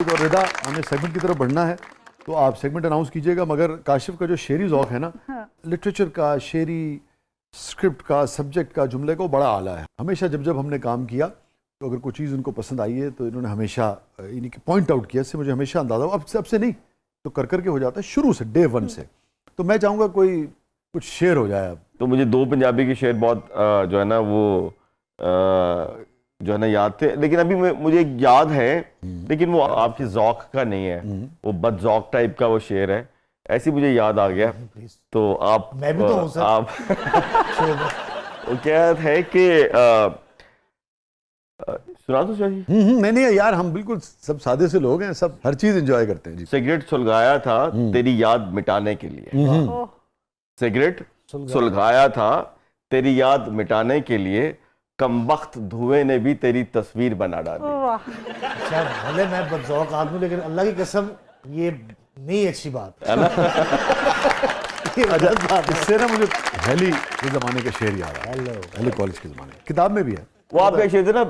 और रिदा, हमें सेगमेंट की तरफ बढ़ना है तो आप सेगमेंट अनाउंस कीजिएगा। मगर काशिफ का जो शेरी ज़ौक़ है ना, लिटरेचर का, शेरी, स्क्रिप्ट का, सब्जेक्ट का, जुमले का, वो बड़ा आला है। हमेशा जब जब हमने काम किया तो अगर कोई चीज़ उनको पसंद आई है तो इन्होंने हमेशा इन्हीं पॉइंट आउट किया। इससे मुझे हमेशा अंदाज़ा हुआ, अब से नहीं तो कर करके हो जाता है, शुरू से, डे वन से। तो मैं चाहूँगा कोई कुछ शेर हो जाए अब। तो मुझे दो पंजाबी के शेर बहुत जो है ना वो जो है ना याद थे, लेकिन अभी मुझे एक याद है, लेकिन वो आपके ज़ौक़ का नहीं है, वो बद ज़ौक़ टाइप का वो शेर है। ऐसी मुझे याद आ गया तो आप, मैं भी तो हूं सर। आप वो क्या है कि सुना दो शाह जी। नहीं यार, हम बिल्कुल सब सादे से लोग हैं, सब हर चीज़ एंजॉय करते हैं जी। सिगरेट सुलगाया था तेरी याद मिटाने के लिए, सिगरेट सुलगाया था तेरी याद मिटाने के लिए, कमबख्त धुएं ने भी तेरी तस्वीर बना डाली। अच्छा, भले मैं बदज़ौक़ आदमी, लेकिन अल्लाह की कसम ये नहीं अच्छी बात है ना। इससे ना मुझे हेली के ज़माने का शेर याद है, हेली कॉलेज के ज़माने, किताब में भी है वो। आपका शेर था ना,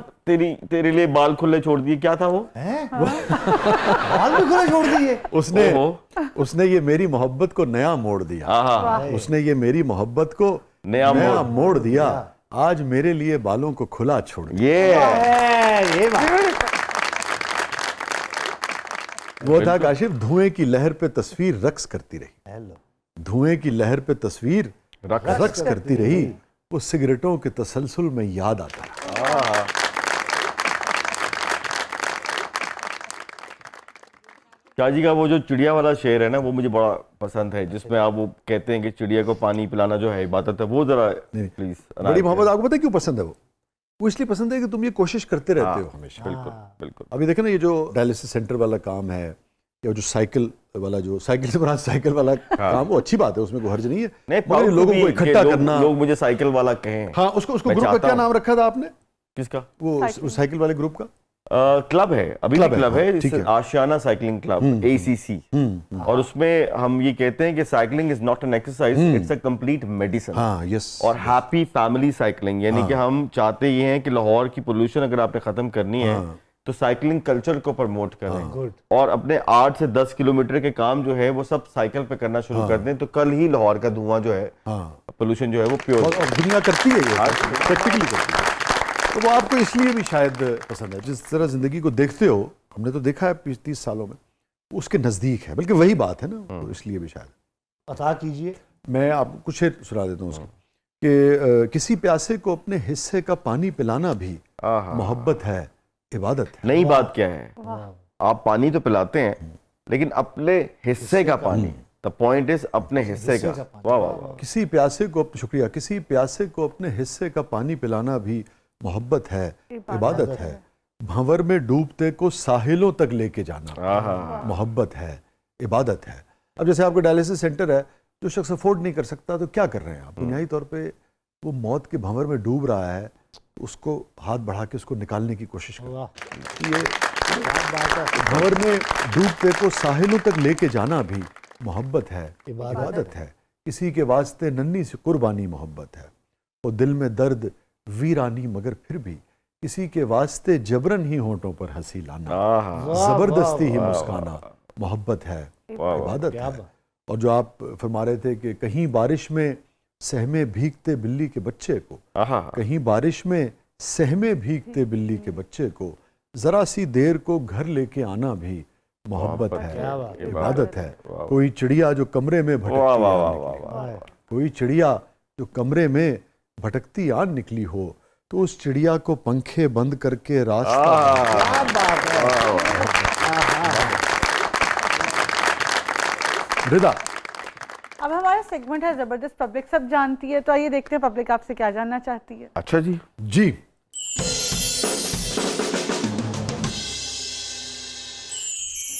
तेरे लिए बाल खुले छोड़ दिए, क्या था वो? बाल भी खुले छोड़ दिए उसने ये मेरी मोहब्बत को नया मोड़ दिया। उसने ये मेरी मोहब्बत को नया मोड़ दिया, आज मेरे लिए बालों को खुला छोड़ दिया। ये बात वो था काशिफ, धुएं की लहर पे तस्वीर रक्स करती रही, धुएं की लहर पे तस्वीर रक्स करती रही, वो सिगरेटों के तसलसल में याद आता है। शाह जी का वो जो चिड़िया वाला शेर है ना, वो मुझे बड़ा पसंद है, जिसमें आप वो कहते हैं कि चिड़िया को पानी पिलाना जो है इबादत है। वो जरा प्लीज। बड़ी मोहब्बत, आपको पता है क्यों पसंद है? वो इसलिए पसंद है कि तुम ये कोशिश करते रहते हो हमेशा। बिल्कुल बिल्कुल। अभी देखे ना, ये जो डायलिसिस सेंटर वाला काम है, या जो साइकिल वाला, जो साइकिल से बना साइकिल वाला काम, वो अच्छी बात है, उसमें कोई हर्ज नहीं है। नहीं, लोगों को इकट्ठा करना, लोग मुझे साइकिल वाला कहें। हाँ, उसको ग्रुप का क्या नाम रखा था आपने? किसका? वो साइकिल वाले ग्रुप का क्लब है, अभी क्लब है, आशियाना साइकिलिंग क्लब, ACC। और उसमें हम ये कहते हैं कि cycling is not an exercise, it's a complete medicine. और हैप्पी फैमिली साइकिलिंग, यानी कि हम चाहते ये हैं कि लाहौर की पोल्यूशन अगर आपने खत्म करनी है तो साइकिलिंग कल्चर को प्रमोट करें, और अपने 8 से 10 किलोमीटर के काम जो है वो सब साइकिल पे करना शुरू कर दें, तो कल ही लाहौर का धुआं जो है, पोल्यूशन जो है वो प्योर। और दुनिया करती है, प्रैक्टिकली करती है। तो वो आपको इसलिए भी शायद पसंद है, जिस तरह जिंदगी को देखते हो, हमने तो देखा है 30 सालों में, उसके नज़दीक है, बल्कि वही बात है ना, तो इसलिए भी शायद। अता कीजिए। मैं आपको कुछ शेर सुना देता हूँ उसको, कि किसी प्यासे को अपने हिस्से का पानी पिलाना भी मोहब्बत है, इबादत है। नई बात क्या है, आप पानी तो पिलाते हैं, लेकिन अपने हिस्से का पानी, द पॉइंट इज अपने हिस्से का। वाह वाह वाह। किसी प्यासे को, शुक्रिया, किसी प्यासे को अपने हिस्से का पानी पिलाना भी मोहब्बत है, इबादत है। भंवर में डूबते को साहिलों तक लेके जाना मोहब्बत है, इबादत है। अब जैसे आपका डायलिसिस सेंटर है, जो शख्स अफोर्ड नहीं कर सकता, तो क्या कर रहे हैं आप? बुनियादी तौर पे वो मौत के भंवर में डूब रहा है, उसको हाथ बढ़ा के उसको निकालने की कोशिश कर। ये भंवर में डूबते को साहिलों तक लेके जाना भी मोहब्बत है, इबादत है। किसी के वास्ते नन्ही सी कुर्बानी मोहब्बत है, और दिल में दर्द वीरानी मगर फिर भी किसी के वास्ते जबरन ही होंठों पर हंसी लाना, जबरदस्ती ही मुस्काना मोहब्बत है, इबादत है। और जो आप फरमा रहे थे कि कहीं बारिश में सहमे भीगते बिल्ली के बच्चे को, कहीं बारिश में सहमे भीगते बिल्ली के बच्चे को जरा सी देर को घर लेके आना भी मोहब्बत है, इबादत है। कोई चिड़िया जो कमरे में भटकती, कोई चिड़िया जो कमरे में भटकती आन निकली हो, तो उस चिड़िया को पंखे बंद करके रास्ता। रिदा, अब हमारा सेगमेंट है जबरदस्त पब्लिक, सब जानती है, तो आइए देखते हैं पब्लिक आपसे क्या जानना चाहती है। अच्छा जी। जी,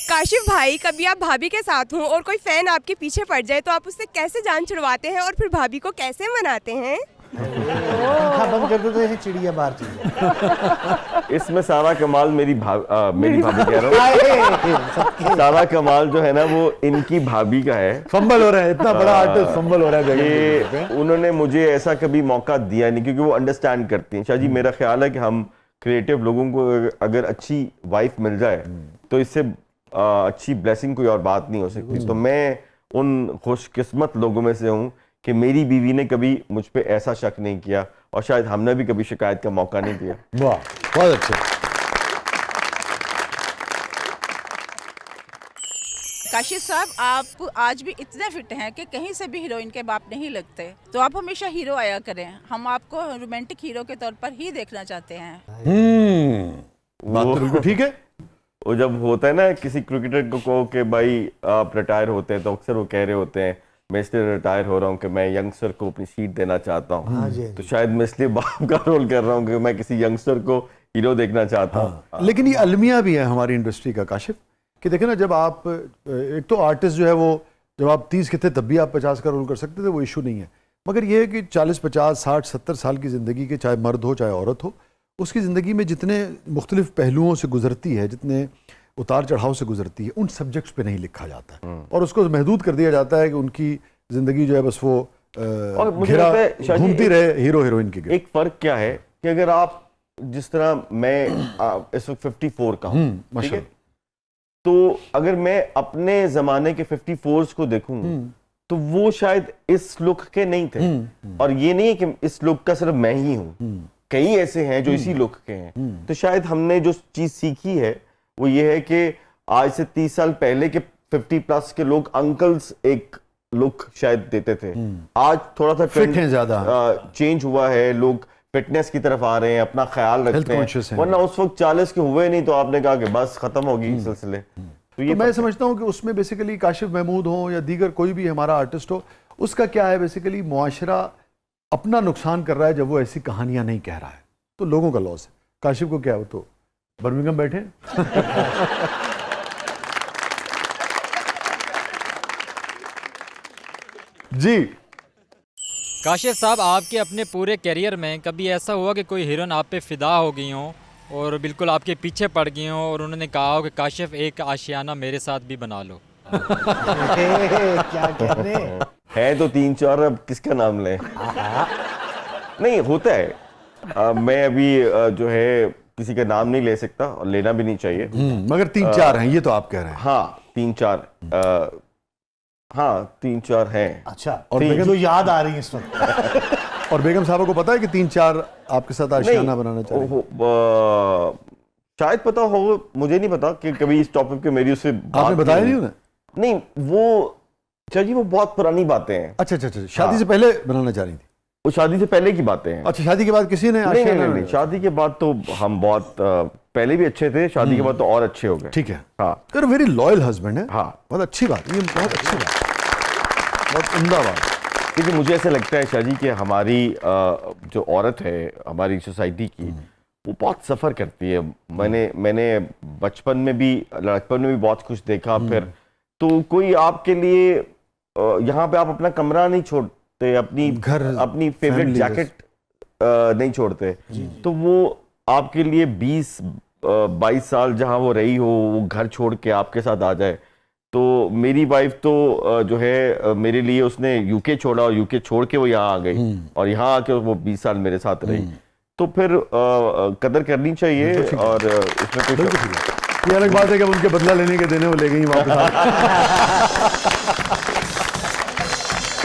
काशिफ भाई, कभी आप भाभी के साथ हो और कोई फैन आपके पीछे पड़ जाए तो आप उससे कैसे जान छुड़वाते हैं और फिर भाभी को कैसे मनाते हैं? बंद कर दो तो चिड़िया बाहर चली। इसमें सारा कमाल मेरी भाभी कह रहा हूँ, सारा कमाल जो है ना वो इनकी भाभी का है। फंबल हो रहा है, इतना बड़ा आर्टिस्ट फंबल हो रहा है। उन्होंने मुझे ऐसा कभी मौका दिया नहीं, क्योंकि वो अंडरस्टैंड करती हैं। शाह जी, मेरा ख्याल है कि हम क्रिएटिव लोगों को अगर अच्छी वाइफ मिल जाए तो इससे अच्छी ब्लेसिंग कोई और बात नहीं हो सकती। तो मैं उन खुशकिस्मत लोगों में से हूँ कि मेरी बीवी ने कभी मुझ पे ऐसा शक नहीं किया और शायद हमने भी कभी शिकायत का मौका नहीं दिया। वाह, बहुत अच्छे। काशिफ साहब, आप आज भी इतने फिट हैं कि कहीं से भी हीरोइन के बाप नहीं लगते, तो आप हमेशा हीरो आया करें, हम आपको रोमांटिक हीरो के तौर पर ही देखना चाहते हैं। बात तो बिल्कुल ठीक है। वो जब होता है ना किसी क्रिकेटर को कहो कि भाई आप रिटायर होते हैं, तो अक्सर वो कह रहे होते हैं मैं इसलिए रिटायर हो रहा हूँ कि मैं यंगस्टर को अपनी सीट देना चाहता हूँ। तो शायद मैं इसलिए बाप का रोल कर रहा हूँ कि मैं किसी यंगस्टर को हीरो देखना चाहता हूँ। लेकिन ये अलमिया भी है हमारी इंडस्ट्री का काशिफ, कि देखे ना, जब आप एक तो आर्टिस्ट जो है वो जब आप 30 के थे तब भी आप 50 का रोल कर सकते थे, वो इशू नहीं है। मगर ये है कि 40, 50, 60, 70 साल की ज़िंदगी के, चाहे मर्द हो चाहे औरत हो, उसकी ज़िंदगी में जितने मुख्तलिफ पहलुओं से गुजरती है, जितने उतार चढ़ाव से गुजरती है, उन सब्जेक्ट्स पे नहीं लिखा जाता है और उसको महदूद कर दिया जाता है कि उनकी ज़िंदगी जो है बस वो घिरा घूमती रहे हीरो हीरोइन की। एक फ़र्क क्या है कि अगर आप जिस तरह मैं इस वक्त 54 का हूँ, ठीक है, तो अगर मैं अपने ज़माने के 54s को देखूँ तो वो शायद इस लुक के नहीं थे। और ये नहीं है कि इस लुक का सिर्फ मैं ही हूँ, कई ऐसे हैं जो इसी लुक के हैं। तो शायद हमने जो चीज़ सीखी है वो ये है कि आज से 30 साल पहले के 50+ के लोग अंकल्स एक लुक शायद देते थे, आज थोड़ा सा फिट हैं ज़्यादा, चेंज हुआ है, लोग फिटनेस की तरफ आ रहे हैं, अपना ख्याल रखते हैं। वरना उस वक्त 40 के हुए नहीं तो आपने कहा कि बस खत्म होगी सिलसिले। तो ये मैं समझता हूँ कि उसमें बेसिकली काशिफ महमूद हो या दीगर कोई भी हमारा आर्टिस्ट हो, उसका क्या है, बेसिकली मुआशरा अपना नुकसान कर रहा है जब वो ऐसी कहानियां नहीं कह रहा है, तो लोगों का लॉस है। काशिफ को क्या है, वो तो बर्मिंघम बैठे जी। काशिफ साहब, आपके अपने पूरे करियर में कभी ऐसा हुआ कि कोई हीरोइन आप पे फिदा हो गई हो और बिल्कुल आपके पीछे पड़ गई हो और उन्होंने कहा हो कि काशिफ एक आशियाना मेरे साथ भी बना लो? क्या कहने है तो 3-4, अब किसका नाम लें? नहीं, होता है। मैं अभी जो है किसी का नाम नहीं ले सकता और लेना भी नहीं चाहिए। मगर 3-4 हैं, ये तो आप कह रहे हैं। हाँ 3-4, हाँ 3-4 हैं। अच्छा, और जो याद आ रही है इस वक्त। और बेगम साहब को पता है कि 3-4 आपके साथ आशियाना बनाना चाहिए? शायद पता हो, मुझे नहीं पता कि कभी इस टॉपिक पे मेरी उससे आपने बताया नहीं उन्हें? नहीं, वो जी वो बहुत पुरानी बातें हैं। अच्छा, शादी से पहले बनाना चाह रही थी? वो शादी से पहले की बातें हैं। अच्छा, शादी के बाद किसी ने? नहीं, शादी के बाद तो हम बहुत पहले भी अच्छे थे, शादी के बाद तो और अच्छे हो गए। ठीक है। हाँ, तो वेरी लॉयल हस्बैंड है। हाँ, बहुत अच्छी बात, ये बहुत अच्छी बात, बहुत उम्दा बात। क्योंकि मुझे ऐसा लगता है शादी कि हमारी जो औरत है हमारी सोसाइटी की, वो बहुत सफ़र करती है। मैंने बचपन में भी, लड़कपन में भी बहुत कुछ देखा। फिर तो कोई आपके लिए यहाँ पे आप अपना कमरा नहीं छोड़ते, अपनी घर, अपनी फेवरेट जैकेट नहीं छोड़ते, तो वो आपके लिए 20-22 साल जहाँ वो रही हो, वो घर छोड़ के आपके साथ आ जाए। तो मेरी वाइफ तो जो है मेरे लिए उसने यूके छोड़ा और यूके छोड़ के वो यहाँ आ गई और यहाँ आके वो 20 साल मेरे साथ रही। तो फिर कदर करनी चाहिए और इसमें कुछ ये अलग बात है कि उनके बदला लेने के देने वो ले गई वापस।